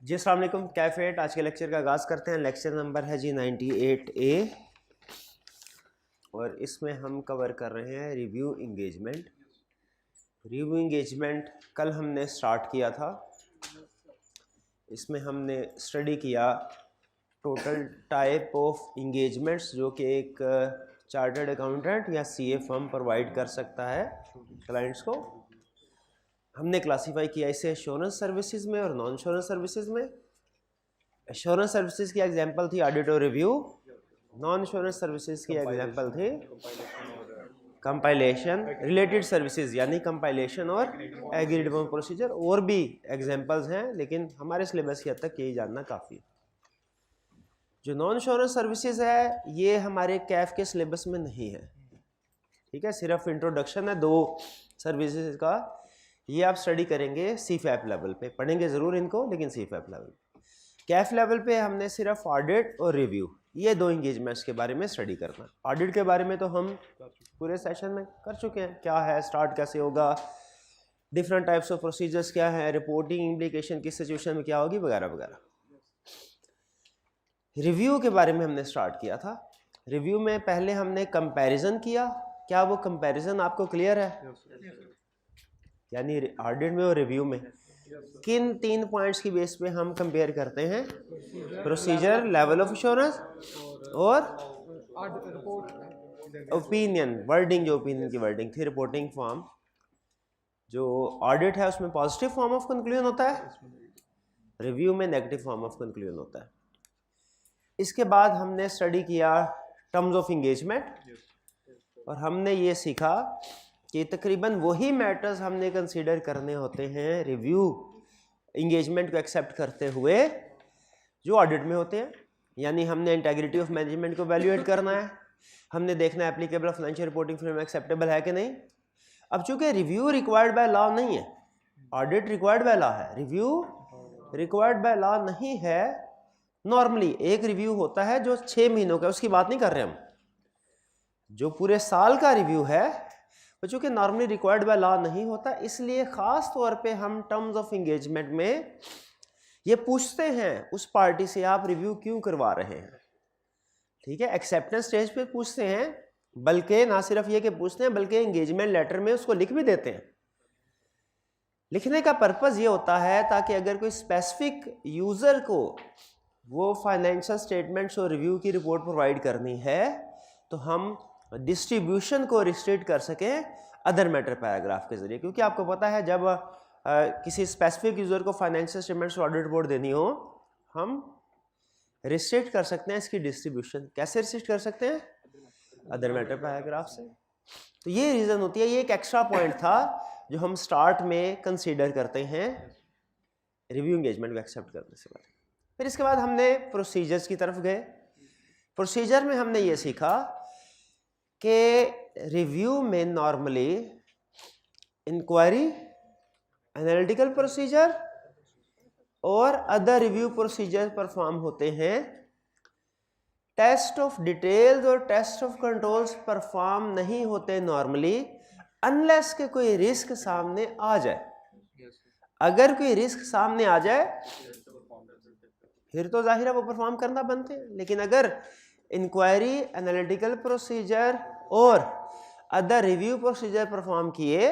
जी अस्सलाम वालेकुम कैफेट। आज के लेक्चर का आगाज़ करते हैं। लेक्चर नंबर है जी 98A और इसमें हम कवर कर रहे हैं रिव्यू इंगेजमेंट। रिव्यू इंगेजमेंट कल हमने स्टार्ट किया था। इसमें हमने स्टडी किया टोटल टाइप ऑफ इंगेजमेंट्स जो कि एक चार्टर्ड अकाउंटेंट या सीए फर्म प्रोवाइड कर सकता है क्लाइंट्स को। हमने क्लासीफाई किया इसे एश्योरेंस सर्विसेज में और नॉन एश्योरेंस सर्विसेज में। एश्योरेंस सर्विसेज की एग्जांपल थी ऑडिट और रिव्यू। नॉन एश्योरेंस सर्विसेज की एग्जांपल थी कंपाइलेशन, रिलेटेड सर्विसेज यानी कंपाइलेशन और एग्रीड अपॉन प्रोसीजर। और भी एग्जांपल्स हैं लेकिन हमारे सिलेबस की हद तक यही जानना काफ़ी है। जो नॉन एश्योरेंस सर्विसेज है ये हमारे कैफ के सिलेबस में नहीं है, ठीक है। सिर्फ इंट्रोडक्शन है दो सर्विसेज का। ये आप स्टडी करेंगे सीफैप लेवल पे, पढ़ेंगे ज़रूर इनको लेकिन सीफैप लेवल। कैफ लेवल पे हमने सिर्फ ऑडिट और रिव्यू ये दो इंगेजमेंट्स के बारे में स्टडी करना। ऑडिट के बारे में तो हम पूरे सेशन में कर चुके हैं, क्या है, स्टार्ट कैसे होगा, डिफरेंट टाइप्स ऑफ प्रोसीजर्स क्या है, रिपोर्टिंग इम्प्लीकेशन किस सिचुएशन में क्या होगी वगैरह वगैरह। रिव्यू के बारे में हमने स्टार्ट किया था। रिव्यू में पहले हमने कंपैरिजन किया। क्या वो कंपैरिजन आपको क्लियर है? यानी ऑडिट में और रिव्यू में किन 3 पॉइंट्स की बेस पे हम कंपेयर करते हैं? प्रोसीजर, लेवल ऑफ एश्योरेंस और ओपिनियन, वर्डिंग। जो ओपिनियन की वर्डिंग थी, रिपोर्टिंग फॉर्म। जो ऑडिट है उसमें पॉजिटिव फॉर्म ऑफ कंक्लूजन होता है, रिव्यू में नेगेटिव फॉर्म ऑफ कंक्लूजन होता है। इसके बाद हमने स्टडी किया टर्म्स ऑफ इंगेजमेंट और हमने ये सीखा कि तकरीबन वही मैटर्स हमने कंसीडर करने होते हैं रिव्यू इंगेजमेंट को एक्सेप्ट करते हुए जो ऑडिट में होते हैं। यानी हमने इंटीग्रिटी ऑफ मैनेजमेंट को वैल्यूएट करना है, हमने देखना है applicable financial reporting frame acceptable है कि नहीं। अब चूंकि रिव्यू रिक्वायर्ड बाय लॉ नहीं है, ऑडिट रिक्वायर्ड बाय लॉ है, रिव्यू रिक्वायर्ड बाय लॉ नहीं है। नॉर्मली एक रिव्यू होता है जो 6 महीनों का, उसकी बात नहीं कर रहे हम। जो पूरे साल का रिव्यू है वो चूंकि नॉर्मली रिक्वायर्ड बाय लॉ नहीं होता, इसलिए ख़ास तौर पे हम टर्म्स ऑफ इंगेजमेंट में ये पूछते हैं उस पार्टी से आप रिव्यू क्यों करवा रहे हैं, ठीक है। एक्सेप्टेंस स्टेज पे पूछते हैं, बल्कि ना सिर्फ ये कि पूछते हैं बल्कि एंगेजमेंट लेटर में उसको लिख भी देते हैं। लिखने का पर्पज़ ये होता है ताकि अगर कोई स्पेसिफिक यूज़र को वो फाइनेंशियल स्टेटमेंट्स और रिव्यू की रिपोर्ट प्रोवाइड करनी है तो हम डिस्ट्रीब्यूशन को रिस्ट्रिक्ट कर सकें अदर मैटर पैराग्राफ के जरिए। क्योंकि आपको पता है जब किसी स्पेसिफिक यूज़र को फाइनेंशियल स्टेटमेंट्स और ऑडिट रिपोर्ट देनी हो, हम रिस्ट्रिक्ट कर सकते हैं इसकी डिस्ट्रीब्यूशन। कैसे रिस्ट्रिक्ट कर सकते हैं? अदर मैटर पैराग्राफ से। तो ये रीज़न होती है, ये एक एक्स्ट्रा पॉइंट था जो हम स्टार्ट में कंसीडर करते हैं रिव्यू एंगेजमेंट को एक्सेप्ट करने से पहले। फिर इसके बाद हमने प्रोसीजर्स की तरफ गए। प्रोसीजर में हमने ये सीखा कि रिव्यू में नॉर्मली इंक्वायरी, एनालिटिकल प्रोसीजर और अदर रिव्यू प्रोसीजर परफॉर्म होते हैं। टेस्ट ऑफ डिटेल्स और टेस्ट ऑफ कंट्रोल्स परफॉर्म नहीं होते नॉर्मली अनलेस के कोई रिस्क सामने आ जाए। अगर कोई रिस्क सामने आ जाए फिर तो जाहिर है वो परफॉर्म करना बनते हैं। लेकिन अगर इंक्वायरी, एनालिटिकल प्रोसीजर और अदर रिव्यू प्रोसीजर परफॉर्म किए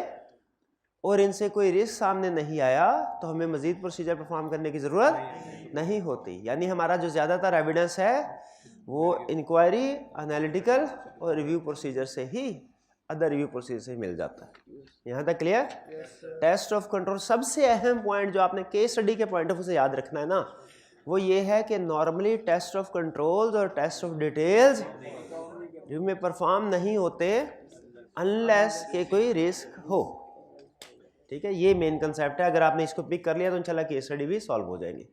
और इनसे कोई रिस्क सामने नहीं आया तो हमें मजीद प्रोसीजर परफॉर्म करने की ज़रूरत नहीं होती। यानी हमारा जो ज़्यादातर एविडेंस है वो इंक्वायरी, एनालिटिकल और रिव्यू प्रोसीजर से ही, अदर रिव्यू प्रोसीजर से ही मिल जाता है। यहाँ तक क्लियर? टेस्ट ऑफ कंट्रोल सबसे अहम पॉइंट जो आपने केस स्टडी के पॉइंट ऑफ व्यू से याद रखना है ना, वो ये है कि नॉर्मली टेस्ट ऑफ कंट्रोल्स और टेस्ट ऑफ डिटेल्स रिव्यू में परफॉर्म नहीं होते अनलेस के कोई रिस्क हो, ठीक है। ये मेन कंसेप्ट है। अगर आपने इसको पिक कर लिया तो इंशाल्लाह केस स्टडी भी सॉल्व हो जाएंगी।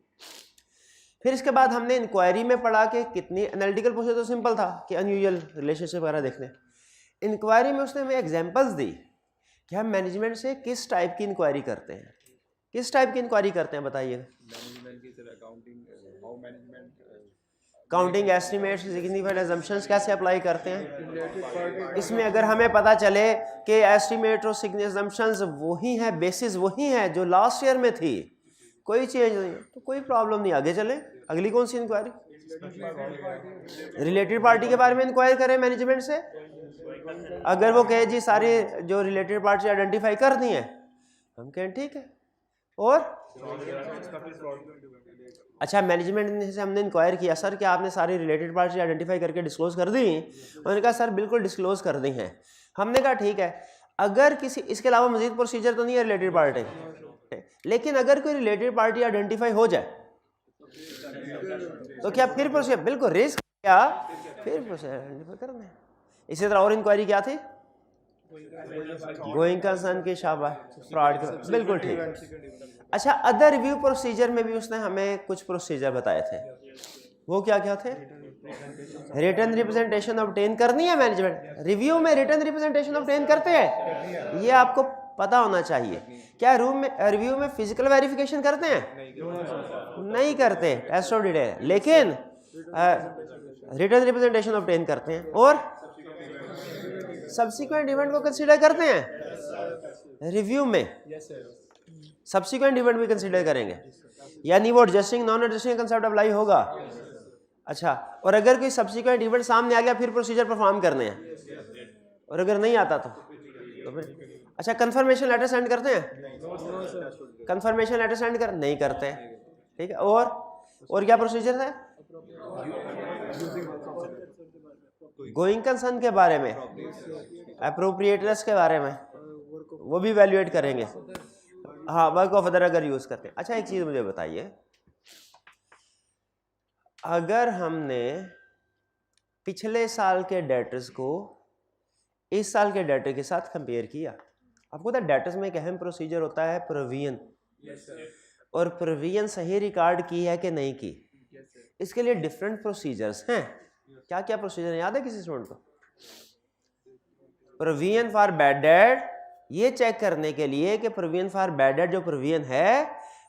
फिर इसके बाद हमने इंक्वायरी में पढ़ा कि कितनी एनालिटिकल प्रोसीजर तो सिंपल था कि अनयूजुअल रिलेशनशिप वगैरह देखने। इंक्वायरी में उसने हमें एग्जांपल्स दी कि हम मैनेजमेंट से किस टाइप की इंक्वायरी करते हैं। किस टाइप की इंक्वायरी करते हैं बताइए? काउंटिंग, एस्टिमेट्स, सिग्निफाइड असम्पशंस कैसे अप्लाई करते हैं। इसमें अगर हमें पता चले कि एस्टिमेट और असम्पशंस वही हैं, बेसिस वही हैं जो लास्ट ईयर में थी, कोई चेंज नहीं है तो कोई प्रॉब्लम नहीं, आगे चले। अगली कौन सी इंक्वायरी? रिलेटेड पार्टी के बारे में इंक्वायरी करें मैनेजमेंट से। अगर वो कहे जी सारी जो रिलेटेड पार्टी आइडेंटिफाई कर दी है, हम कहें ठीक है। और अच्छा, मैनेजमेंट से हमने इंक्वायर किया सर कि आपने सारी रिलेटेड पार्टी आइडेंटिफाई करके डिस्क्लोज कर दी? उन्होंने कहा सर बिल्कुल डिस्क्लोज कर दी हैं। हमने कहा ठीक है, अगर किसी इसके अलावा मजीद प्रोसीजर तो नहीं है रिलेटेड पार्टी, लेकिन अगर कोई रिलेटेड पार्टी आइडेंटिफाई हो जाए तो क्या फिर प्रोसीजर? बिल्कुल रिस्क क्या, फिर प्रोसीजर आइडेंटिफाई करना है। इसी तरह और इंक्वायरी क्या थी? गोइंग कंसर्न की, शाबाश, फ्रॉड के, बिल्कुल ठीक। अच्छा, अदर रिव्यू प्रोसीजर में भी उसने हमें कुछ प्रोसीजर बताए थे, वो क्या क्या थे? रिटर्न रिप्रेजेंटेशन ऑब्टेन करनी है मैनेजमेंट। रिव्यू में रिटर्न रिप्रेजेंटेशन ऑब्टेन करते हैं, ये आपको पता होना चाहिए। क्या रिव्यू में फिजिकल वेरिफिकेशन करते हैं? नहीं करते, टेस्ट ऑफ डिटेल, लेकिन रिटर्न रिप्रेजेंटेशन ऑब्टेन करते हैं। और सब्सिक्वेंट इवेंट को कंसीडर करते हैं रिव्यू में, सब्सिक्वेंट इवेंट भी कंसीडर करेंगे, यानी वो adjusting non adjusting concept apply होगा। अच्छा, और अगर कोई सब्सिक्वेंट इवेंट सामने आ गया फिर प्रोसीजर परफॉर्म करने हैं, और अगर नहीं आता तो फिर अच्छा, कंफर्मेशन लेटर सेंड करते हैं? कंफर्मेशन लेटर सेंड कर नहीं करते, ठीक है। और क्या प्रोसीजर है? गोइंग कंसर्न के बारे में, अप्रोप्रिएटनेस के बारे में, वो भी वैल्यूएट करेंगे। हाँ, वर्क ऑफ अदर अगर यूज करते हैं। अच्छा, एक चीज मुझे बताइए, अगर हमने पिछले साल के डेटर्स को इस साल के डेटर के साथ कंपेयर किया, आपको पता है डेटर्स में एक अहम प्रोसीजर होता है प्रोविजन, और प्रोविजन सही रिकॉर्ड की है कि नहीं की, इसके लिए डिफरेंट प्रोसीजर्स हैं। क्या क्या प्रोसीजर है, याद है किसी स्टूडेंट को? प्रोविजन फॉर बैड डेट, ये चेक करने के लिए कि प्रोविजन फॉर बैड डेट जो प्रोविजन है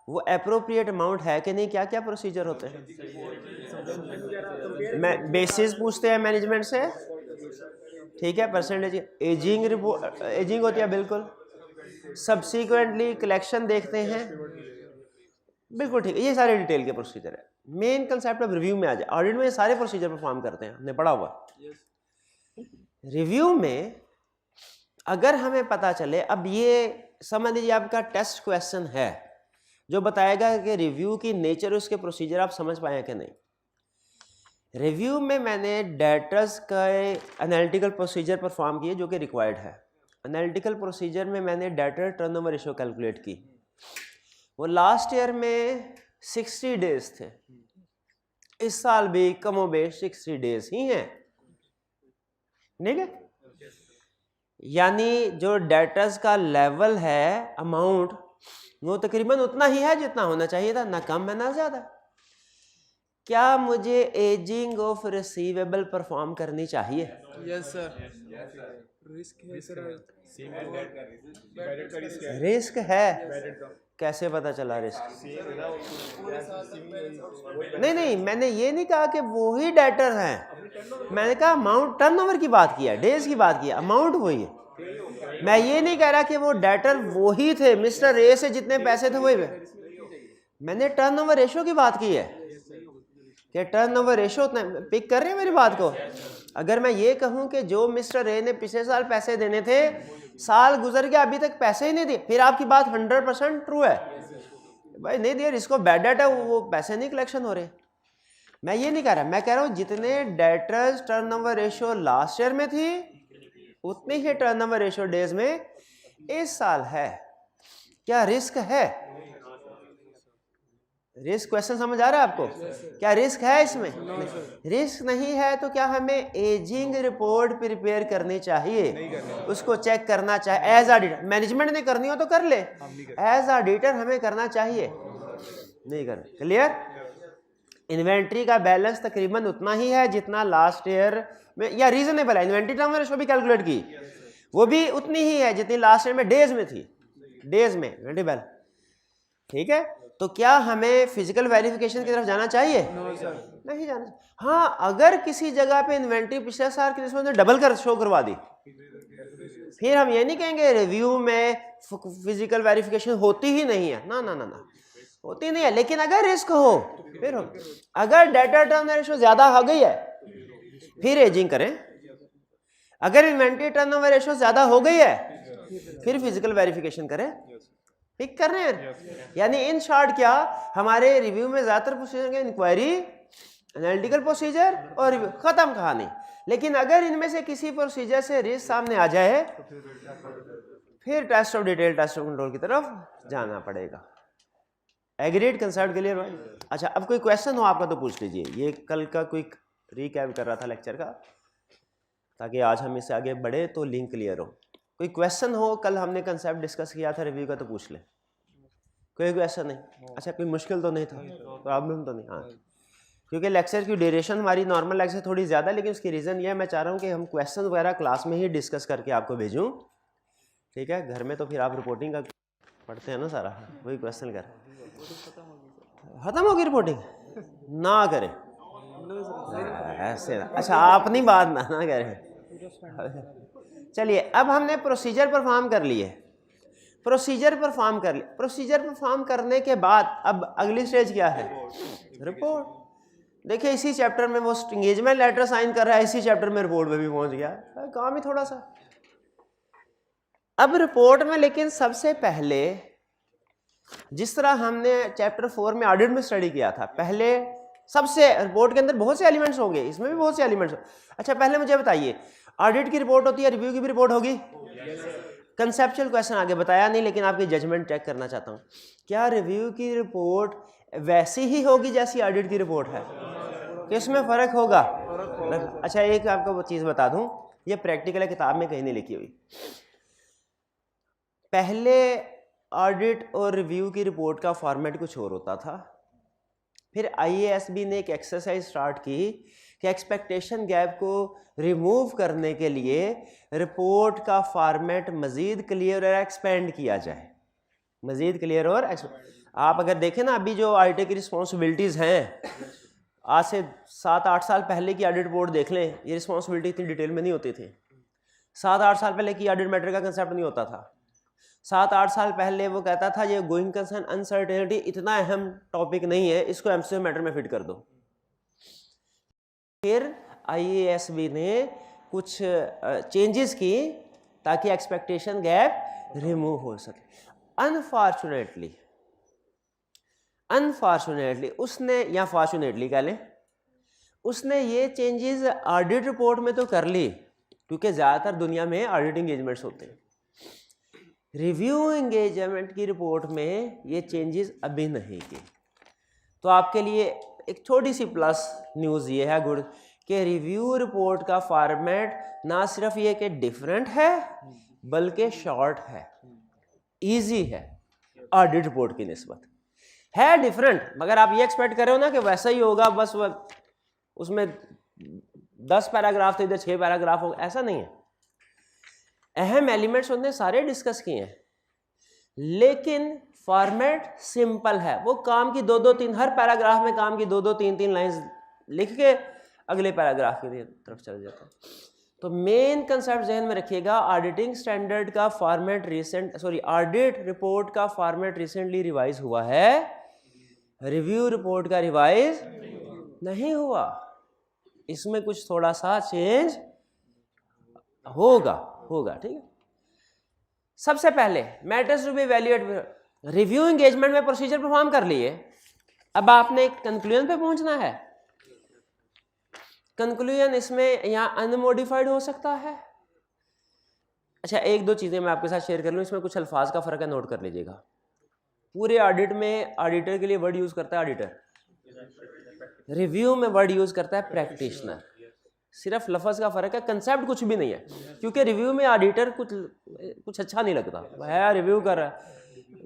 वो एप्रोप्रिएट अमाउंट है कि नहीं। क्या क्या प्रोसीजर होते हैं? बेसिस पूछते हैं मैनेजमेंट से, ठीक है, परसेंटेज, एजिंग रिपोर्ट, एजिंग होती है बिल्कुल, सब्सिक्वेंटली कलेक्शन देखते हैं, बिल्कुल ठीक है। ये सारे डिटेल के प्रोसीजर है। मेन कंसेप्ट ऑफ रिव्यू में आ जाए, ऑडिट में ये सारे प्रोसीजर परफॉर्म करते हैं, हमने पढ़ा हुआ। रिव्यू में अगर हमें पता चले, अब ये समझ लीजिए आपका टेस्ट क्वेश्चन है जो बताएगा कि रिव्यू की नेचर, उसके प्रोसीजर आप समझ पाए कि नहीं। रिव्यू में मैंने डेटर्स का एनालिटिकल प्रोसीजर परफॉर्म किए जो कि रिक्वायर्ड है। एनालिटिकल प्रोसीजर में मैंने डेटर टर्नओवर रेशियो कैलकुलेट की, वो लास्ट ईयर में 60 डेज थे, इस साल भी कमोबेश 60 डेज ही हैं, ठीक है। यानी जो डेटर्स का लेवल है, अमाउंट, वो तकरीबन उतना ही है जितना होना चाहिए था, ना कम है ना ज्यादा। क्या मुझे एजिंग ऑफ रिसीवेबल परफॉर्म करनी चाहिए? Yes sir. रिस्क है, कैसे पता चला रिस्क? नहीं, मैंने ये नहीं कहा कि वो ही डेटर हैं, मैंने कहा अमाउंट, टर्नओवर की बात किया, डेज की बात किया, अमाउंट वही है। मैं ये नहीं कह रहा कि वो डेटर वो ही थे, मिस्टर ए से जितने पैसे थे वही, मैंने टर्नओवर रेशियो की बात की है कि टर्नओवर रेशियो उतना। पिक कर रहे हैं मेरी बात को? अगर मैं ये कहूं कि जो मिस्टर ए ने पिछले साल पैसे देने थे, साल गुजर गया अभी तक पैसे ही नहीं दिए, फिर आपकी बात 100% ट्रू है, भाई नहीं दिया, इसको बैड डेट है, वो पैसे नहीं कलेक्शन हो रहे। मैं ये नहीं कह रहा, मैं कह रहा हूं जितने debtors turnover ratio last year में थी उतनी ही टर्नओवर रेशियो डेज में इस साल है। क्या रिस्क है? रिस्क क्वेश्चन समझ आ रहा है आपको? क्या रिस्क है इसमें? रिस्क नहीं है तो क्या हमें एजिंग रिपोर्ट प्रिपेयर करनी चाहिए, उसको चेक करना चाहिए एज ऑडिटर? मैनेजमेंट ने करनी हो तो कर ले, एज ऑडिटर हमें करना चाहिए नहीं करना। क्लियर? इन्वेंट्री का बैलेंस तकरीबन उतना ही है जितना लास्ट ईयर में, या रीजनेबल है। इन्वेंट्री टर्नओवर रेशियो भी कैलकुलेट की, वो भी उतनी ही है जितनी लास्ट ईयर में डेज में थी, डेज में इन्वेंट्री बैलेंस, ठीक है। तो क्या हमें फिजिकल वेरिफिकेशन की तरफ जाना चाहिए? नहीं जाना। हाँ, अगर किसी जगह पे इन्वेंट्री पिछले साल की निस्बत में डबल कर शो करवा दी, फिर हम ये नहीं कहेंगे रिव्यू में फिजिकल वेरिफिकेशन होती ही नहीं है, ना ना ना ना, होती नहीं है, लेकिन अगर रिस्क हो फिर हो। अगर डेटर टर्न रेशो ज्यादा हो गई है फिर एजिंग करें, अगर इन्वेंटरी टर्नओवर रेशो ज्यादा हो गई है फिर फिजिकल वेरिफिकेशन करें। पिक कर रहे हैं? यानी इन शॉर्ट क्या हमारे रिव्यू में ज्यादातर प्रोसीजर के इंक्वायरी, एनालिटिकल प्रोसीजर और रिव्यू, खत्म कहानी। लेकिन अगर इनमें से किसी प्रोसीजर से रिस्क सामने आ जाए फिर test of detail, test of control की तरफ जाना पड़ेगा। एग्रीड, कंसेप्ट क्लियर भाई? अच्छा, अब कोई क्वेश्चन हो आपका तो पूछ लीजिए। ये कल का क्विक रिकैप कर रहा था लेक्चर का, ताकि आज हम इससे आगे बढ़े तो लिंक क्लियर हो। कोई क्वेश्चन हो, कल हमने कंसेप्ट डिस्कस किया था रिव्यू का, तो पूछ ले। कोई क्वेश्चन नहीं? अच्छा, कोई मुश्किल तो नहीं था, प्रॉब्लम तो नहीं? हाँ, क्योंकि लेक्चर की ड्यूरेशन हमारी नॉर्मल लेक्चर थोड़ी ज़्यादा, लेकिन उसकी रीज़न ये है मैं चाह रहा हूँ कि हम क्वेश्चन वगैरह क्लास में ही डिस्कस करके आपको भेजूँ, ठीक है? घर में तो फिर आप रिपोर्टिंग का पढ़ते हैं ना सारा, वही क्वेश्चन कर। खत्म होगी रिपोर्टिंग? ना करें ऐसे ना। अच्छा, आप नहीं बात ना करें। चलिए, अब हमने प्रोसीजर परफॉर्म कर लिए, प्रोसीजर परफॉर्म कर लिया। प्रोसीजर परफॉर्म करने के बाद अब अगली स्टेज क्या है? रिपोर्ट। देखिए, इसी चैप्टर में वो एंगेजमेंट लेटर साइन कर रहा है, इसी चैप्टर में रिपोर्ट में भी पहुंच गया, काम ही थोड़ा सा। अब रिपोर्ट में लेकिन सबसे पहले जिस तरह हमने चैप्टर 4 में ऑडिट में स्टडी किया था, पहले सबसे रिपोर्ट के अंदर बहुत से एलिमेंट्स होंगे, इसमें भी बहुत से एलिमेंट्स। अच्छा, पहले मुझे बताइए, ऑडिट की रिपोर्ट होती है, रिव्यू की भी रिपोर्ट होगी? कंसेप्चुअल क्वेश्चन आगे बताया नहीं, लेकिन आपकी जजमेंट चेक करना चाहता हूँ। क्या रिव्यू की रिपोर्ट वैसी ही होगी जैसी ऑडिट की रिपोर्ट है, कि इसमें फर्क होगा? अच्छा, एक आपको वो चीज़ बता दूं, ये प्रैक्टिकल है, किताब में कहीं नहीं लिखी हुई। पहले ऑडिट और रिव्यू की रिपोर्ट का फॉर्मेट कुछ और होता था, फिर IASB ने एक एक्सरसाइज स्टार्ट की कि एक्सपेक्टेशन गैप को रिमूव करने के लिए रिपोर्ट का फॉर्मेट मज़ीद क्लियर और एक्सपेंड किया जाए, मज़ीद क्लियर और आप अगर देखें ना, अभी जो ऑडिटर की रिस्पॉन्सिबिलिटीज़ हैं, आज से 7-8 साल पहले की ऑडिट रिपोर्ट देख लें, ये रिस्पॉन्सिबिलिटी इतनी डिटेल में नहीं होती थी। 7-8 साल पहले की ऑडिट मैटर का कंसेप्ट नहीं होता था। 7-8 साल पहले वो कहता था ये गोइंग कंसर्न अनसर्टेनिटी इतना अहम टॉपिक नहीं है, इसको एमसीक्यू मैटर में फिट कर दो। फिर IASB ने कुछ चेंजेस की ताकि एक्सपेक्टेशन गैप रिमूव हो सके। अनफॉर्चुनेटली उसने, या फॉर्चुनेटली कह लें, उसने ये चेंजेस ऑडिट रिपोर्ट में तो कर ली, क्योंकि ज़्यादातर दुनिया में ऑडिट एंगेजमेंट्स होते हैं। रिव्यू एंगेजमेंट की रिपोर्ट में ये चेंजेस अभी नहीं की। तो आपके लिए एक छोटी सी प्लस न्यूज़ ये है, गुड, कि रिव्यू रिपोर्ट का फॉर्मेट ना सिर्फ ये कि डिफरेंट है, बल्कि शॉर्ट है, इजी है ऑडिट रिपोर्ट की निस्बत। है डिफरेंट, मगर आप ये एक्सपेक्ट कर रहे हो ना कि वैसा ही होगा, बस वो उसमें 10 पैराग्राफ थे, इधर 6 पैराग्राफ होगा, ऐसा नहीं है। अहम एलिमेंट्स उन्होंने सारे डिस्कस किए हैं, लेकिन फॉर्मेट सिंपल है। वो काम की 2-2-3 हर पैराग्राफ में काम की 2-2-3-3 लाइंस लिख के अगले पैराग्राफ की तरफ चल जाता है। तो मेन कंसेप्ट जहन में रखिएगा, ऑडिटिंग स्टैंडर्ड का फॉर्मेट ऑडिट रिपोर्ट का फॉर्मेट रिसेंटली रिवाइज हुआ है, रिव्यू रिपोर्ट का रिवाइज नहीं हुआ। इसमें कुछ थोड़ा सा चेंज होगा, ठीक है। सबसे पहले matters to be evaluated, review engagement में प्रोसीजर परफॉर्म कर लिए, अब आपने कंक्लूजन पे पहुंचना है। कंक्लूजन इसमें यहाँ अनमोडिफाइड हो सकता है। अच्छा, 1-2 चीज़ें मैं आपके साथ शेयर कर लूँ, इसमें कुछ अल्फाज का फ़र्क है, नोट कर लीजिएगा। पूरे ऑडिट में ऑडिटर के लिए वर्ड यूज़ करता है ऑडिटर, रिव्यू में वर्ड यूज़ करता है प्रैक्टिशनर। सिर्फ लफ्ज़ का फ़र्क है, कंसेप्ट कुछ भी नहीं है। क्योंकि रिव्यू में ऑडिटर कुछ अच्छा नहीं लगता है, रिव्यू कर रहा है,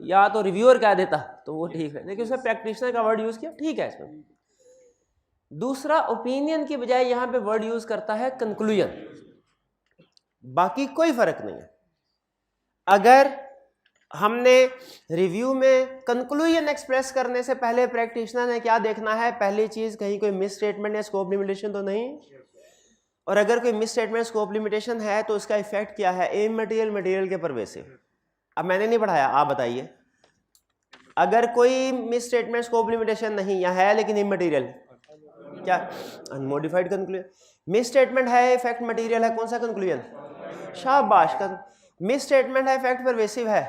या तो रिव्यूअर कह देता तो वो ठीक है, लेकिन उसने प्रैक्टिशनर का वर्ड यूज़ किया, ठीक है। इसमें दूसरा, ओपिनियन की बजाय यहाँ पे वर्ड यूज़ करता है कंक्लूजन, बाकी कोई फ़र्क नहीं है। अगर हमने रिव्यू में कंक्लूजन एक्सप्रेस करने से पहले प्रैक्टिशनर ने क्या देखना है, पहली चीज़ कहीं कोई मिस स्टेटमेंट या स्कोप लिमिटेशन तो नहीं, और अगर कोई मिस स्टेटमेंट स्कोप लिमिटेशन है तो उसका इफेक्ट क्या है, एम मटेरियल के परवेसिव। अब मैंने नहीं पढ़ाया, आप बताइए, अगर कोई मिस स्टेटमेंट स्कोप लिमिटेशन नहीं या है लेकिन इमटेरियल, क्या अनमोडिफाइड कंक्लूजन। मिस स्टेटमेंट है, इफेक्ट मटेरियल है, कौन सा कंक्लूजन, शाबाश। मिस स्टेटमेंट है, इफेक्ट परवेसिव है,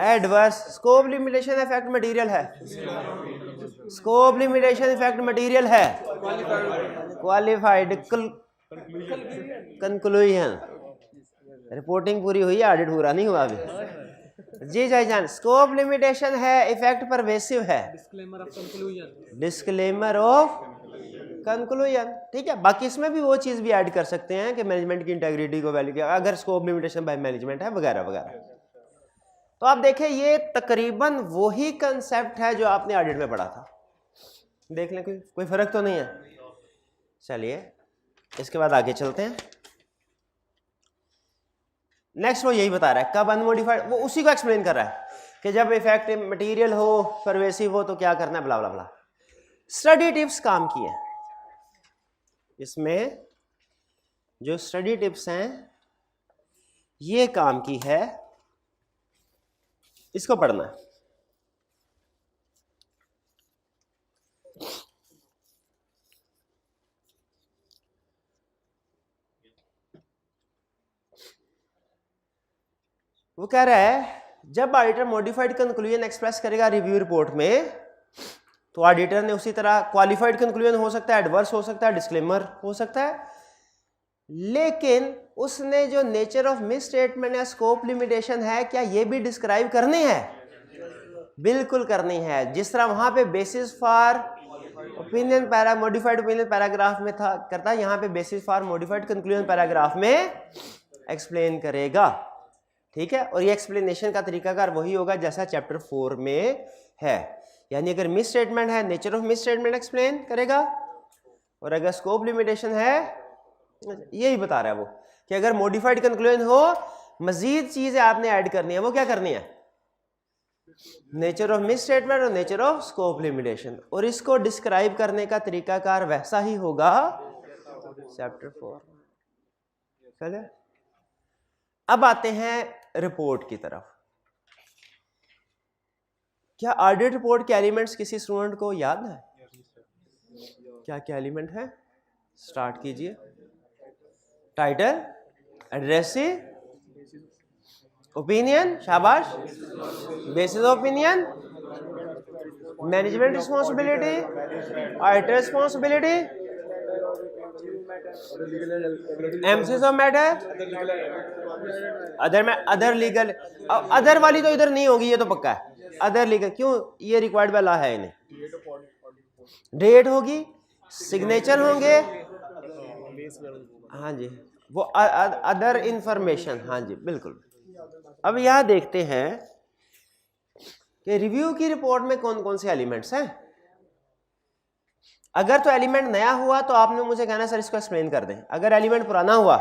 adverse. Scope limitation effect material है, स्कोप लिमिटेशन इफेक्ट मटेरियल है, क्वालिफाइड कंक्लूजन। रिपोर्टिंग पूरी हुई है, ऑडिट पूरा नहीं हुआ अभी। जी जय जान, स्कोप लिमिटेशन है, इफेक्ट परवेसिव है, डिस्क्लेमर ऑफ कंक्लूजन। ठीक है, बाकी इसमें भी वो चीज भी ऐड कर सकते हैं कि मैनेजमेंट की इंटेग्रिटी को वैल्यू किया अगर स्कोप लिमिटेशन बाय मैनेजमेंट है वगैरह वगैरह। तो आप देखें ये तकरीबन वही कंसेप्ट है जो आपने ऑडिट में पढ़ा था। देख लें कोई फर्क तो नहीं है। चलिए इसके बाद आगे चलते हैं। नेक्स्ट वो यही बता रहा है कब अनमोडिफाइड, वो उसी को एक्सप्लेन कर रहा है कि जब इफेक्ट मटेरियल हो, परवेसिव हो तो क्या करना है, ब्ला ब्ला ब्ला। स्टडी टिप्स काम की है इसमें, जो स्टडी टिप्स हैं ये काम की है, इसको पढ़ना है। वो कह रहा है जब ऑडिटर मॉडिफाइड कंक्लूजन एक्सप्रेस करेगा रिव्यू रिपोर्ट में तो ऑडिटर ने उसी तरह क्वालिफाइड कंक्लूजन हो सकता है, एडवर्स हो सकता है, डिस्क्लेमर हो सकता है, लेकिन उसने जो नेचर ऑफ मिस स्टेटमेंट या स्कोप लिमिटेशन है क्या ये भी डिस्क्राइब करनी है, बिल्कुल करनी है। जिस तरह वहां पे basis for opinion para modified opinion paragraph में था करता है, यहाँ पे basis for modified conclusion paragraph में एक्सप्लेन करेगा। ठीक है, और ये एक्सप्लेनेशन का तरीकाकार वही होगा जैसा चैप्टर 4 में है, यानी अगर मिस स्टेटमेंट है nature of miss statement explain करेगा, और अगर स्कोप लिमिटेशन है यही बता रहा है वो कि अगर मॉडिफाइड कंक्लूजन हो मजीद चीजें आपने ऐड करनी है, वो क्या करनी है, नेचर ऑफ मिस स्टेटमेंट और नेचर ऑफ स्कोप लिमिटेशन, और इसको डिस्क्राइब करने का तरीकाकार वैसा ही होगा चैप्टर 4। चलिए अब आते हैं रिपोर्ट की तरफ। क्या ऑडिट रिपोर्ट के एलिमेंट्स किसी स्टूडेंट को याद है? क्या क्या एलिमेंट है? स्टार्ट कीजिए। टाइटल, एड्रेसिव, ओपिनियन, शाबाश, basis of opinion, management responsibility, auditor responsibility, emphasis of matter, other legal. Other वाली तो इधर नहीं होगी, ये तो पक्का है। अदर लीगल क्यों, ये रिक्वायर्ड बाय लॉ है इन्हें। डेट होगी, सिग्नेचर होंगे, हाँ जी, वो अदर इंफॉर्मेशन, हाँ जी बिल्कुल। अब यहां देखते हैं कि रिव्यू की रिपोर्ट में कौन कौन से एलिमेंट्स हैं। अगर तो एलिमेंट नया हुआ तो आपने मुझे कहना सर इसको एक्सप्लेन कर दें, अगर एलिमेंट पुराना हुआ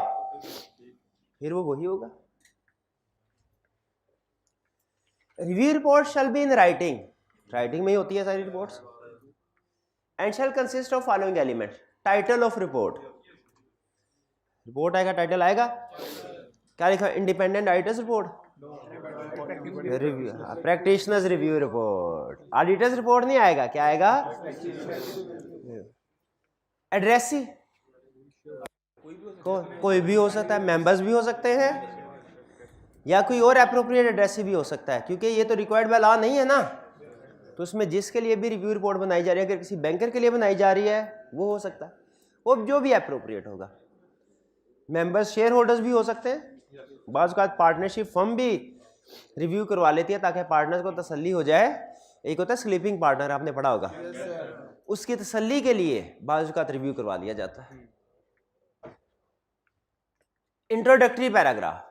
फिर वो वही होगा। Review report shall be in writing, writing में ही होती है सारी reports, and shall consist of following element. Title of report, report आएगा, टाइटल आएगा, क्या लिखा, independent auditors report, review, practitioners review report, auditors report नहीं आएगा, क्या आएगा, एड्रेसी कोई भी हो सकता है, मेंबर्स भी हो सकते हैं, या कोई और एप्रोप्रिएट एड्रेसी भी हो सकता है, क्योंकि ये तो रिक्वायर्ड बाय लॉ नहीं है ना। तो उसमें जिसके लिए भी रिव्यू रिपोर्ट बनाई जा रही है, अगर किसी बैंकर के लिए बनाई जा रही है वो हो सकता है, वो जो भी एप्रोप्रिएट होगा। मेंबर्स शेयर होल्डर्स भी हो सकते हैं, बाज़ औक़ात पार्टनरशिप फर्म भी रिव्यू करवा लेती है ताकि पार्टनर्स को तसल्ली हो जाए। एक होता है स्लीपिंग पार्टनर, आपने पढ़ा होगा, उसकी तसल्ली के लिए बाज़ औक़ात रिव्यू करवा लिया जाता है। इंट्रोडक्टरी पैराग्राफ,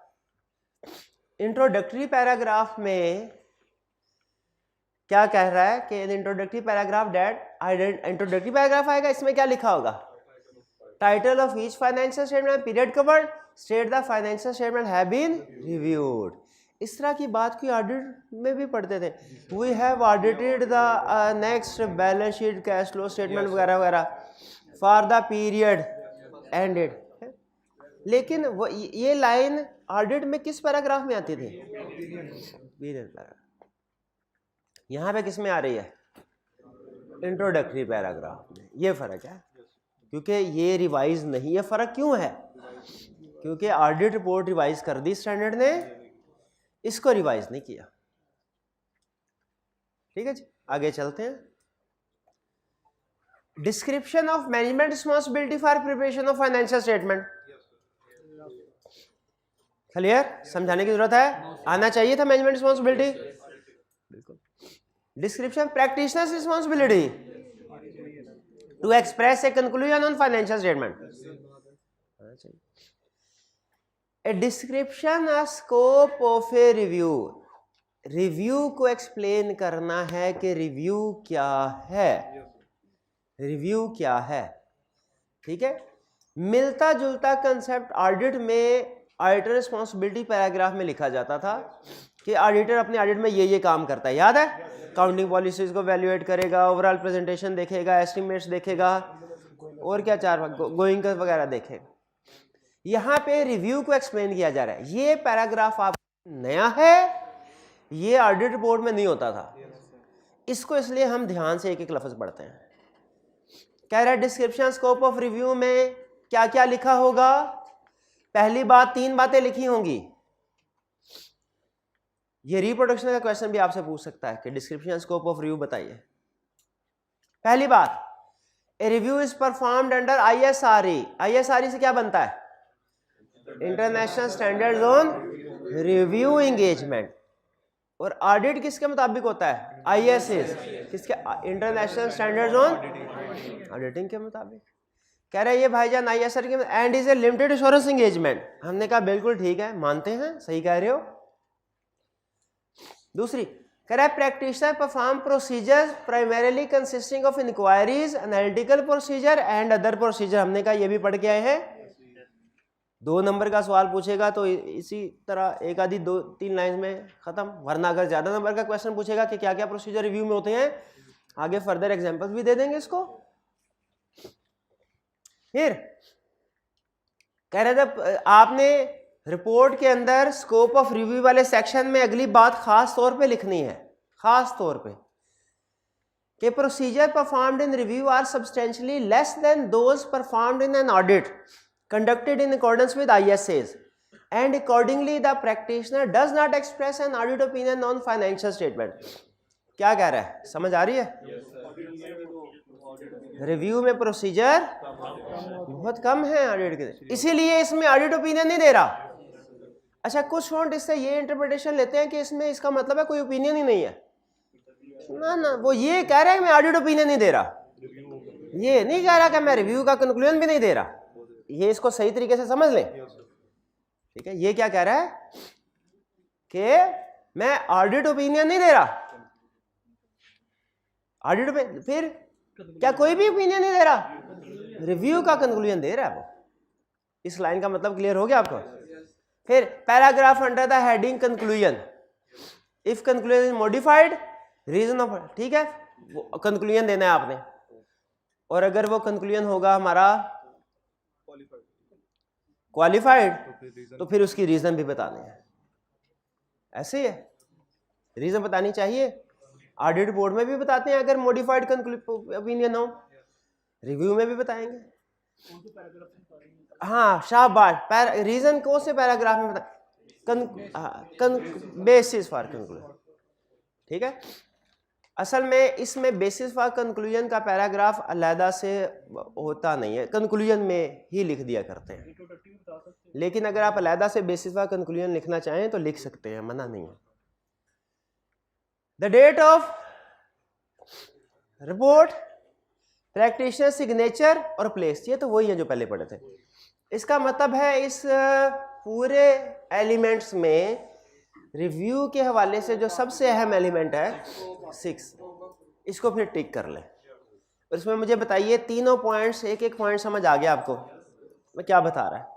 इंट्रोडक्टरी पैराग्राफ में क्या कह रहा है कि introductory paragraph that, introductory paragraph आएगा, इसमें क्या लिखा होगा, title of each financial statement, period covered, state the financial statement have been reviewed. इस तरह की बात कोई ऑडिट में भी पढ़ते थे, we have audited the next balance sheet, cash flow statement वगैरह वगैरह फॉर द पीरियड एंडेड। लेकिन वो ये लाइन ऑडिट में किस पैराग्राफ में आती थी, पीरियड पैराग्राफ। यहाँ पे किस में आ रही है? इंट्रोडक्टरी पैराग्राफ में। ये फर्क है, क्योंकि ये रिवाइज नहीं है। फर्क क्यों है? क्योंकि ऑडिट रिपोर्ट रिवाइज कर दी स्टैंडर्ड ने, इसको रिवाइज नहीं किया। ठीक है जी, आगे चलते हैं। Description of management responsibility for preparation of financial statement. Clear? समझाने की जरूरत है? आना चाहिए था मैनेजमेंट रिस्पॉन्सिबिलिटी। बिल्कुल। Description practitioners responsibility to express a conclusion on financial statement. A description of scope of a review. Review को एक्सप्लेन करना है कि रिव्यू क्या है, रिव्यू क्या है। ठीक है, मिलता जुलता कंसेप्ट ऑडिट में ऑडिटर रिस्पॉन्सिबिलिटी पैराग्राफ में लिखा जाता था कि ऑडिटर अपने ऑडिट में ये काम करता है, याद है? काउंटिंग पॉलिसीज को वैल्यूएट करेगा, ओवरऑल प्रेजेंटेशन देखेगा, एस्टिमेट्स देखेगा, और क्या चार गोइंग वगैरह देखेगा। यहाँ पे रिव्यू को एक्सप्लेन किया जा रहा है। ये पैराग्राफ आप नया है, ये ऑडिट रिपोर्ट में नहीं होता था। इसको इसलिए हम ध्यान से एक एक लफ्ज पढ़ते हैं। कह रहा है डिस्क्रिप्शन स्कोप ऑफ रिव्यू में क्या क्या लिखा होगा। पहली बात, 3 बातें लिखी होंगी। ये रिप्रोडक्शन का क्वेश्चन भी आपसे पूछ सकता है कि डिस्क्रिप्शन स्कोप ऑफ रिव्यू बताइए। पहली बात, a review is performed under ISRE। ISRE से क्या बनता है? International standards on review engagement. और ऑडिट किसके मुताबिक होता है? ISA, किसके? इंटरनेशनल स्टैंडर्ड्स ऑन ऑडिटिंग के मुताबिक। कह रहे हैं ये भाईजान ISR के and is a limited assurance engagement. हमने कहा बिल्कुल ठीक है, मानते हैं, सही कह रहे हो। दूसरी कह रहा है practitioner perform procedure primarily consisting of inquiries, analytical procedure and other procedure. हमने कहा ये भी पढ़ के आए हैं। 2 नंबर का सवाल पूछेगा तो इसी तरह एक आधी 2-3 लाइन में खत्म, वरना अगर ज्यादा नंबर का क्वेश्चन पूछेगा कि क्या क्या प्रोसीजर रिव्यू में होते हैं, आगे फर्दर एग्जांपल्स भी दे देंगे इसको। फिर कह रहे थे आपने रिपोर्ट के अंदर स्कोप ऑफ रिव्यू वाले सेक्शन में अगली बात खास तौर पे लिखनी है, खास तौर पे कि procedure performed in review are substantially less than those performed in an audit conducted in accordance with ISAs and accordingly the practitioner does not express an audit opinion on financial statement। क्या कह रहा है, समझ आ रही है? Review में procedure बहुत कम है ऑडिट के, इसीलिए इसमें ऑडिट ओपिनियन नहीं दे रहा। अच्छा, कुछ फॉन्ट इससे ये इंटरप्रिटेशन लेते हैं कि इसमें इसका मतलब है कोई ओपिनियन ही नहीं है। ना ना, वो ये कह रहा है मैं ऑडिट ओपिनियन नहीं दे रहा, ये नहीं कह रहा कि मैं रिव्यू का कंक्लूजन भी नहीं दे रहा। ये इसको सही तरीके से समझ लें। ठीक है, ये क्या कह रहा है कि मैं ऑडिट ओपिनियन नहीं दे रहा। ऑडिट में फिर क्या कोई भी ओपिनियन नहीं दे रहा, रिव्यू का कंक्लूजन दे रहा है वो। इस लाइन का मतलब क्लियर हो गया आपको? फिर paragraph under the heading conclusion, if conclusion is modified reason of, ठीक है, कंक्लूजन देना है आपने। और अगर वो कंक्लूजन होगा हमारा क्वालिफाइड तो फिर उसकी रीजन भी बताने हैं। ऐसे ही है, रीजन बतानी चाहिए। ऑडिट रिपोर्ट में भी बताते हैं अगर मॉडिफाइड ओपिनियन हो, रिव्यू में भी बताएंगे। हाँ शाबाश, रीजन कौन से पैराग्राफ में बता, बेसिस फॉर कंक्लूजन। ठीक है, असल में इसमें बेसिस फॉर कंक्लूजन का पैराग्राफ अलहदा से होता नहीं है, कंक्लूजन में ही लिख दिया करते हैं। लेकिन अगर आप अलहदा से बेसिस फॉर कंक्लूजन लिखना चाहें तो लिख सकते हैं, मना नहीं है। The date of report, practitioner signature और प्लेस, ये तो वही है जो पहले पढ़े थे। इसका मतलब है इस पूरे एलिमेंट्स में रिव्यू के हवाले से जो सबसे अहम एलिमेंट है 6, इसको फिर टिक कर लें। और इसमें मुझे बताइए तीनों पॉइंट्स, एक एक पॉइंट समझ आ गया आपको मैं क्या बता रहा है?